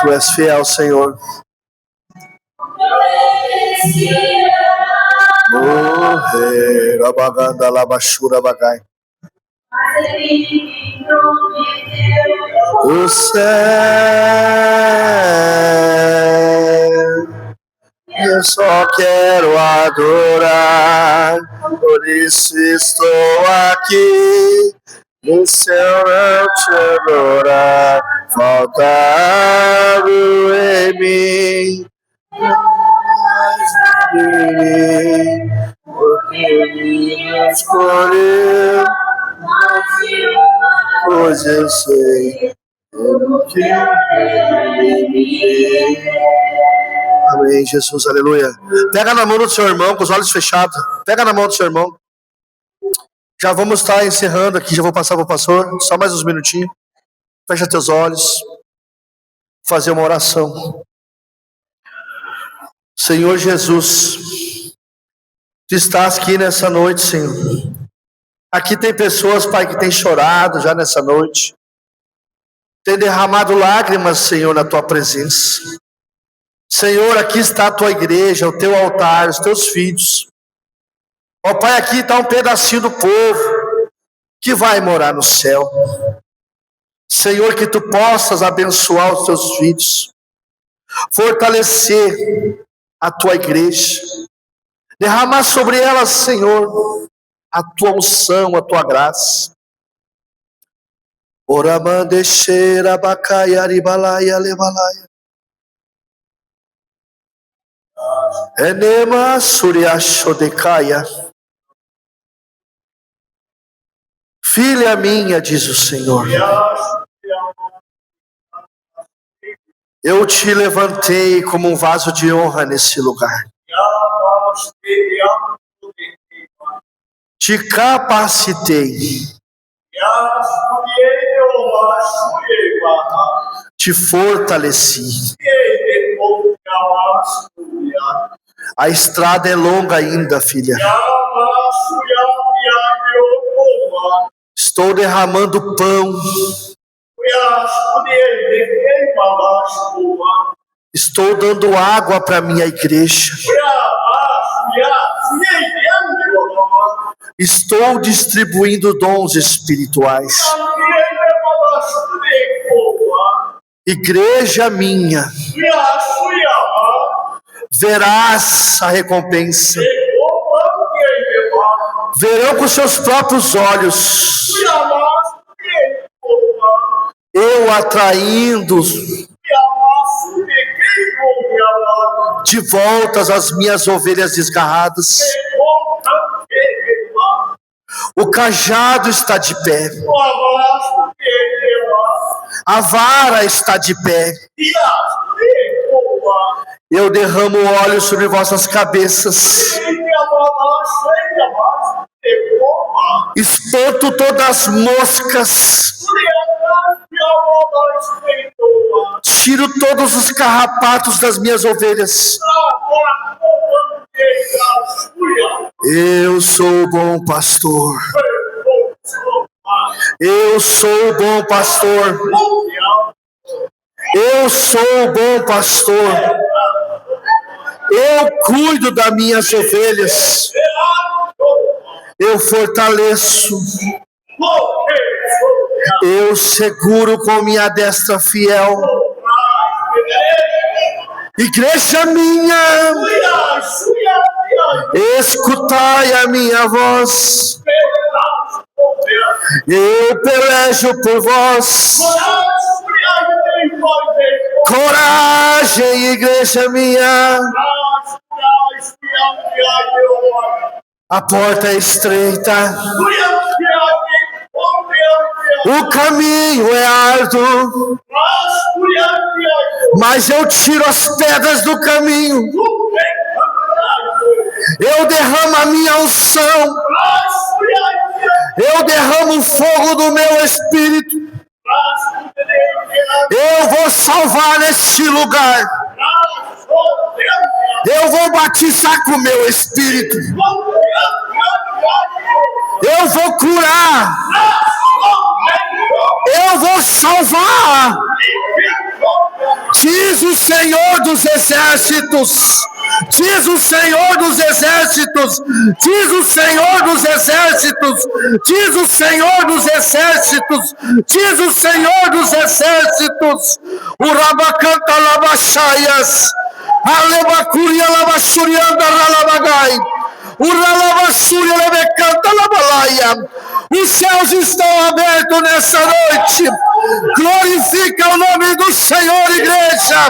Tu és fiel, Senhor. Morrer, abaganda, labachura, bagai. O céu, eu só quero adorar, por isso estou aqui. E se eu não te adorar, falta algo em mim. Porque me escolheu, pois eu sei o que Amém, Jesus, aleluia. Pega na mão do seu irmão, com os olhos fechados. Pega na mão do seu irmão. Já vamos estar encerrando aqui, já vou passar para o pastor, só mais uns minutinhos. Fecha teus olhos. Fazer uma oração. Senhor Jesus, tu estás aqui nessa noite, Senhor. Aqui tem pessoas, Pai, que têm chorado já nessa noite. Tem derramado lágrimas, Senhor, na tua presença. Senhor, aqui está a tua igreja, o teu altar, os teus filhos. Ó Pai, aqui está um pedacinho do povo que vai morar no céu. Senhor, que tu possas abençoar os teus filhos, fortalecer a tua igreja, derramar sobre elas, Senhor, a tua unção, a tua graça. Oramandexeira, bacaiaribalaia, lebalaia. Enema suriachodecaia. Filha minha, diz o Senhor, eu te levantei como um vaso de honra nesse lugar. Te capacitei. Te fortaleci. A estrada é longa ainda, filha. Estou derramando pão. Estou dando água para minha igreja. Estou distribuindo dons espirituais. Igreja minha, verás a recompensa. Verão com seus próprios olhos. Eu atraindo de volta as minhas ovelhas desgarradas. O cajado está de pé. A vara está de pé. Eu derramo óleo sobre vossas cabeças. Espanto todas as moscas. Tiro todos os carrapatos das minhas ovelhas. Eu sou o bom pastor. Eu sou o bom pastor. Eu sou o bom pastor. Eu cuido das minhas ovelhas. Eu fortaleço. Eu seguro com minha destra fiel. Igreja minha, escutai a minha voz, eu pelejo por vós. Coragem, igreja minha, a porta é estreita, o caminho é árduo, mas eu tiro as pedras do caminho, eu derramo a minha unção, eu derramo o fogo do meu espírito, eu vou salvar neste lugar, eu vou batizar com o meu espírito, eu vou curar, eu vou salvar, diz o Senhor dos exércitos, diz o Senhor dos exércitos, diz o Senhor dos exércitos, diz o Senhor dos exércitos, diz o Senhor dos exércitos, o Rabacanta Labachaias, Alebacuria Labachurianda Ralabagai, o Ralabassúria Lebecanta Labalaia. Os céus estão abertos nessa noite. Glorifica o nome do Senhor, igreja.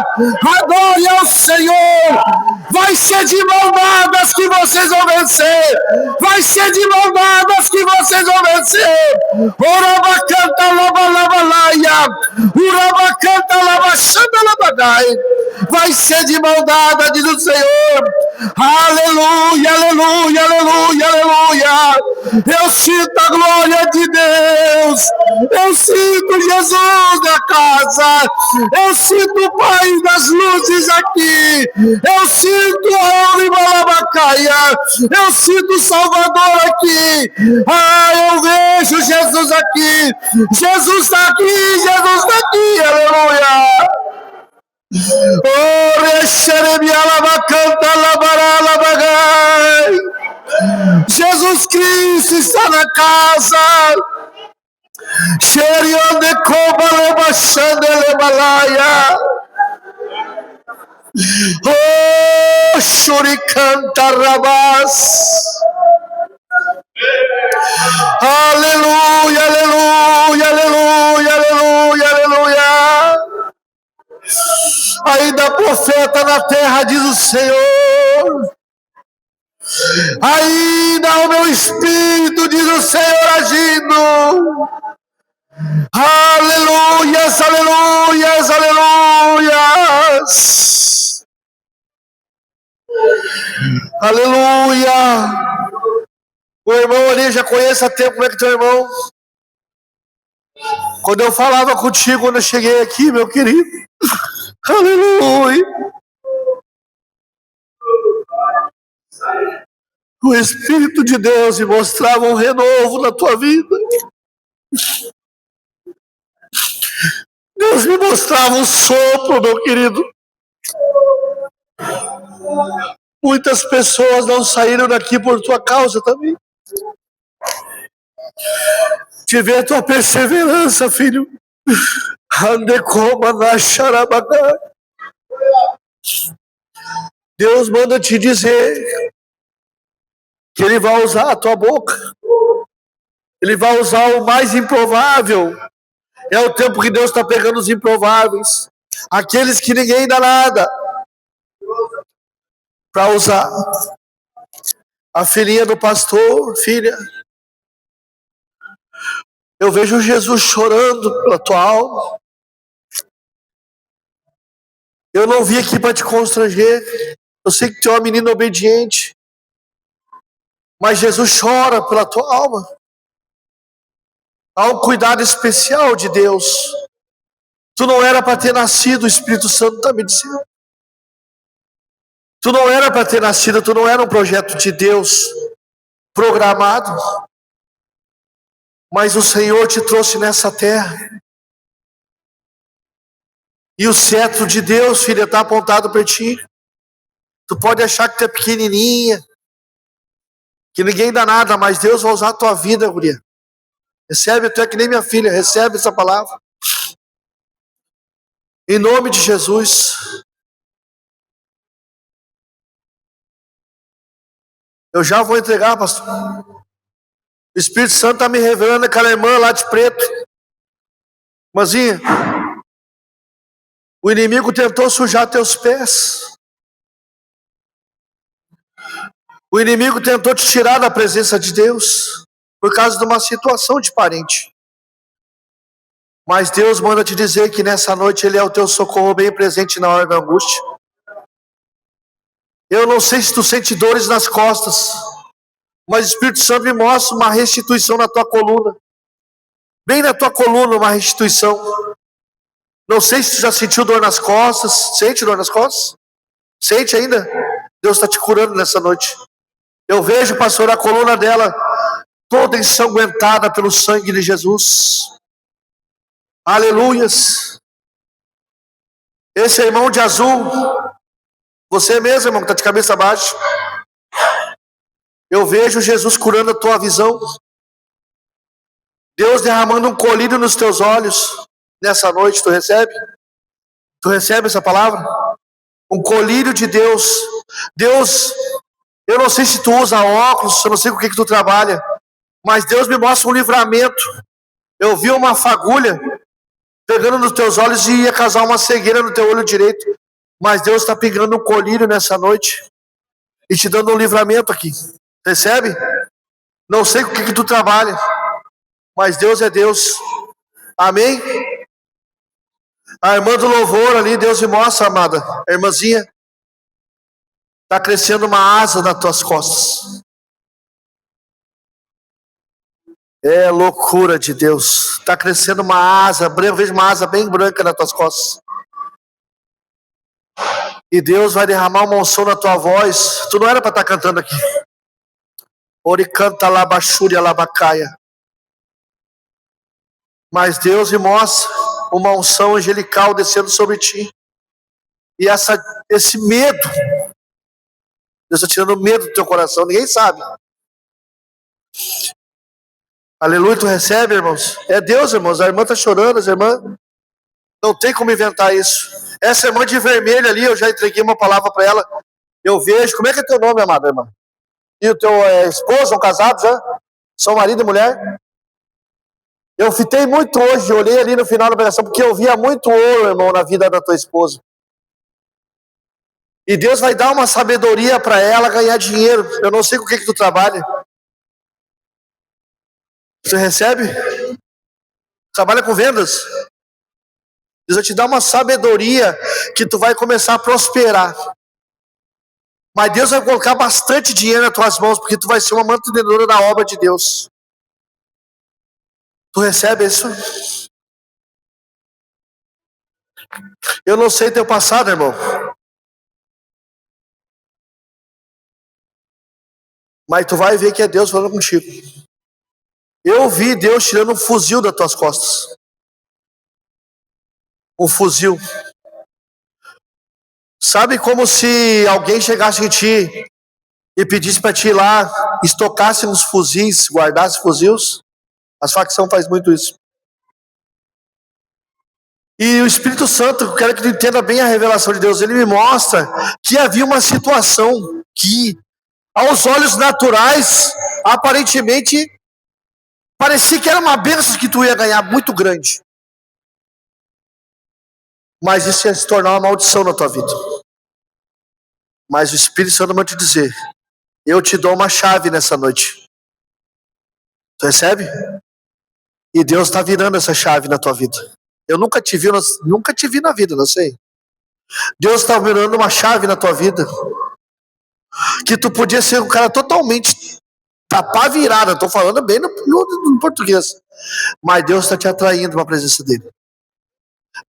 Adore ao Senhor. Vai ser de mão dadas que vocês vão vencer. Vai ser de mão dadas que vocês vão vencer. Orabacanta Labalabalaia. Urabacanta Labachanda Labadai. Vai ser de mão dada, diz o Senhor. Aleluia, aleluia, aleluia, aleluia. Eu sinto a glória de Deus. Eu sinto Jesus na casa. Eu sinto o Pai das luzes aqui. Eu sinto a Olibalabacaia. Eu sinto o Salvador aqui. Eu vejo Jesus aqui. Jesus está aqui. Jesus está aqui. Aleluia. Jesus Cristo está na casa. Oh, Shuricanta Rabas. Aleluia, aleluia, aleluia, aleluia, aleluia. Ainda há profeta na terra, diz o Senhor. Ainda o meu espírito, diz o Senhor, agindo. Aleluias, aleluias, aleluias. Aleluia. O irmão ali já conhece há tempo. Como é que teu irmão? Quando eu falava contigo, quando eu cheguei aqui, meu querido. Aleluia. O Espírito de Deus me mostrava um renovo na tua vida. Deus me mostrava um sopro, meu querido. Muitas pessoas não saíram daqui por tua causa também. Te ver tua perseverança, filho. Deus manda te dizer que Ele vai usar a tua boca. Ele vai usar o mais improvável. É o tempo que Deus está pegando os improváveis. Aqueles que ninguém dá nada. Para usar. A filhinha do pastor, filha. Eu vejo Jesus chorando pela tua alma. Eu não vim aqui para te constranger. Eu sei que tu é uma menina obediente. Mas Jesus chora pela tua alma. Há um cuidado especial de Deus. Tu não era para ter nascido, o Espírito Santo está me dizendo. Tu não era para ter nascido, tu não era um projeto de Deus programado. Mas o Senhor te trouxe nessa terra. E o cetro de Deus, filha, está apontado para ti. Tu pode achar que tu é pequenininha, que ninguém dá nada, mas Deus vai usar a tua vida, guria. Recebe, tu é que nem minha filha, recebe essa palavra. Em nome de Jesus. Eu já vou entregar, pastor. O Espírito Santo está me revelando aquela irmã lá de preto. Irmãzinha, o inimigo tentou sujar teus pés. O inimigo tentou te tirar da presença de Deus por causa de uma situação de parente. Mas Deus manda te dizer que nessa noite Ele é o teu socorro bem presente na hora da angústia. Eu não sei se tu sente dores nas costas, mas o Espírito Santo me mostra uma restituição na tua coluna. Bem na tua coluna, uma restituição. Não sei se tu já sentiu dor nas costas. Sente dor nas costas? Sente ainda? Deus está te curando nessa noite. Eu vejo, pastor, a coluna dela toda ensanguentada pelo sangue de Jesus. Aleluias. Esse é irmão de azul. Você mesmo, irmão, que está de cabeça baixa. Eu vejo Jesus curando a tua visão. Deus derramando um colírio nos teus olhos. Nessa noite, tu recebe? Tu recebe essa palavra? Um colírio de Deus. Deus, eu não sei se tu usa óculos, eu não sei com o que tu trabalha, mas Deus me mostra um livramento. Eu vi uma fagulha pegando nos teus olhos e ia causar uma cegueira no teu olho direito. Mas Deus está pegando um colírio nessa noite e te dando um livramento aqui. Recebe? Não sei com o que tu trabalha, mas Deus é Deus. Amém? A irmã do louvor ali, Deus me mostra, amada. A irmãzinha, está crescendo uma asa nas tuas costas. É loucura de Deus. Está crescendo uma asa, eu vejo uma asa bem branca nas tuas costas. E Deus vai derramar uma unção na tua voz. Tu não era para estar cantando aqui. Oricanta labachúria labacaia. Mas Deus me mostra uma unção angelical descendo sobre ti. E esse medo, Deus está tirando o medo do teu coração, ninguém sabe. Aleluia, tu recebe, irmãos? É Deus, irmãos. A irmã está chorando, a irmã não tem como inventar isso. Essa irmã de vermelho ali, eu já entreguei uma palavra para ela. Eu vejo, como é que é teu nome, amada irmã? E o teu esposo, são casados já? São marido e mulher? Eu fitei muito hoje, olhei ali no final da pregação, porque eu via muito ouro, irmão, na vida da tua esposa. E Deus vai dar uma sabedoria para ela ganhar dinheiro. Eu não sei com o que tu trabalha. Você recebe? Trabalha com vendas? Deus vai te dar uma sabedoria que tu vai começar a prosperar. Mas Deus vai colocar bastante dinheiro nas tuas mãos, porque tu vai ser uma mantenedora da obra de Deus. Tu recebe isso? Eu não sei teu passado, irmão. Mas tu vai ver que é Deus falando contigo. Eu vi Deus tirando um fuzil das tuas costas. Um fuzil. Sabe como se alguém chegasse em ti e pedisse para ti ir lá, estocasse uns fuzis, guardasse fuzis? As facções fazem muito isso. E o Espírito Santo, eu quero que tu entenda bem a revelação de Deus. Ele me mostra que havia uma situação que, aos olhos naturais, aparentemente, parecia que era uma bênção que tu ia ganhar muito grande. Mas isso ia se tornar uma maldição na tua vida. Mas o Espírito Santo vai te dizer, eu te dou uma chave nessa noite. Tu recebe? E Deus está virando essa chave na tua vida. Eu nunca te vi na vida, não sei. Deus está virando uma chave na tua vida. Que tu podia ser um cara totalmente tapá virada. Estou falando bem no português. Mas Deus está te atraindo para a presença dele.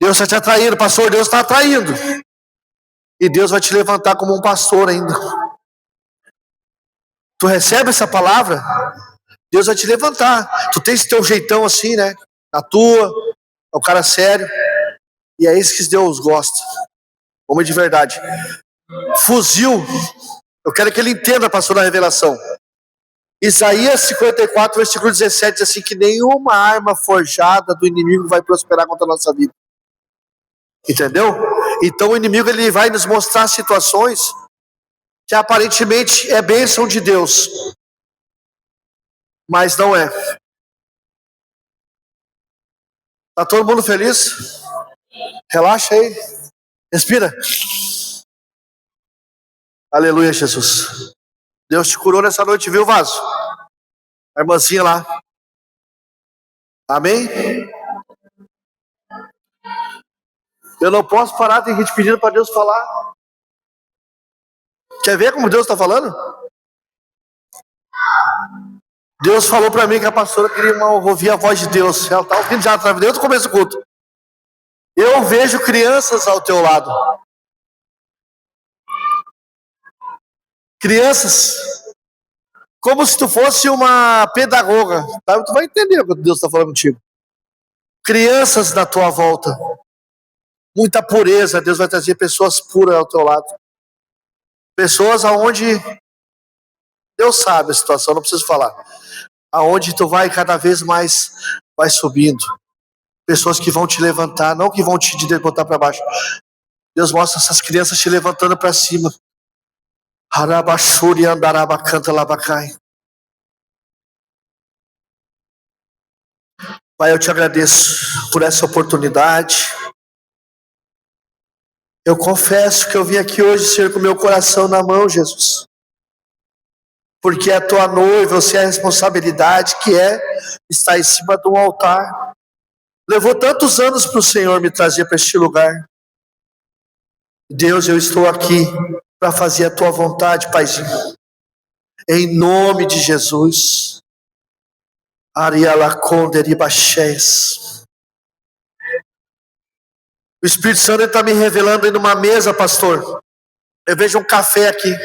Deus está te atraindo, pastor. Deus está atraindo. E Deus vai te levantar como um pastor ainda. Tu recebe essa palavra? Deus vai te levantar. Tu tem esse teu jeitão assim, né? Na tua, é um cara sério. E é isso que Deus gosta. Homem de verdade. Fuzil. Eu quero que ele entenda, pastor, da revelação. Isaías 54, versículo 17, diz assim, que nenhuma arma forjada do inimigo vai prosperar contra a nossa vida. Entendeu? Então o inimigo ele vai nos mostrar situações que aparentemente é bênção de Deus, mas não é. Tá todo mundo feliz? Relaxa aí. Respira. Aleluia, Jesus. Deus te curou nessa noite, viu, vaso? A irmãzinha lá. Amém? Eu não posso parar, tem gente pedindo para Deus falar. Quer ver como Deus está falando? Deus falou para mim que a pastora queria ouvir a voz de Deus. Ela está ouvindo já através desde o começo do culto. Eu vejo crianças ao teu lado. Crianças, como se tu fosse uma pedagoga. Tá? Tu vai entender o que Deus está falando contigo. Crianças na tua volta. Muita pureza. Deus vai trazer pessoas puras ao teu lado. Pessoas aonde Deus sabe a situação, não preciso falar. Aonde tu vai cada vez mais vai subindo. Pessoas que vão te levantar, não que vão te botar para baixo. Deus mostra essas crianças te levantando para cima. Harabashuri andarabacanta labacai. Pai, eu te agradeço por essa oportunidade. Eu confesso que eu vim aqui hoje ser com meu coração na mão, Jesus. Porque a tua noiva, eu sei a responsabilidade que é estar em cima de um altar. Levou tantos anos para o Senhor me trazer para este lugar. Deus, eu estou aqui para fazer a tua vontade, Paizinho. Em nome de Jesus. Arialaconderibaxés. O Espírito Santo está me revelando aí numa mesa, pastor. Eu vejo um café aqui.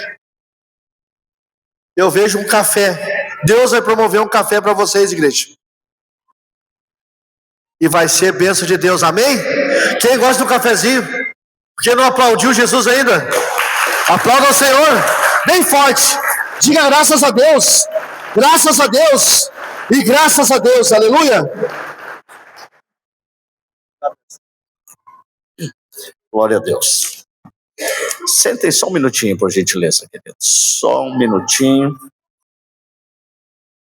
Eu vejo um café. Deus vai promover um café para vocês, igreja. E vai ser bênção de Deus, amém? Quem gosta do cafezinho? Porque não aplaudiu Jesus ainda? Aplauda o Senhor, bem forte. Diga graças a Deus. Graças a Deus. E graças a Deus, aleluia. Glória a Deus. Sentem só um minutinho, por gentileza, querido. Só um minutinho.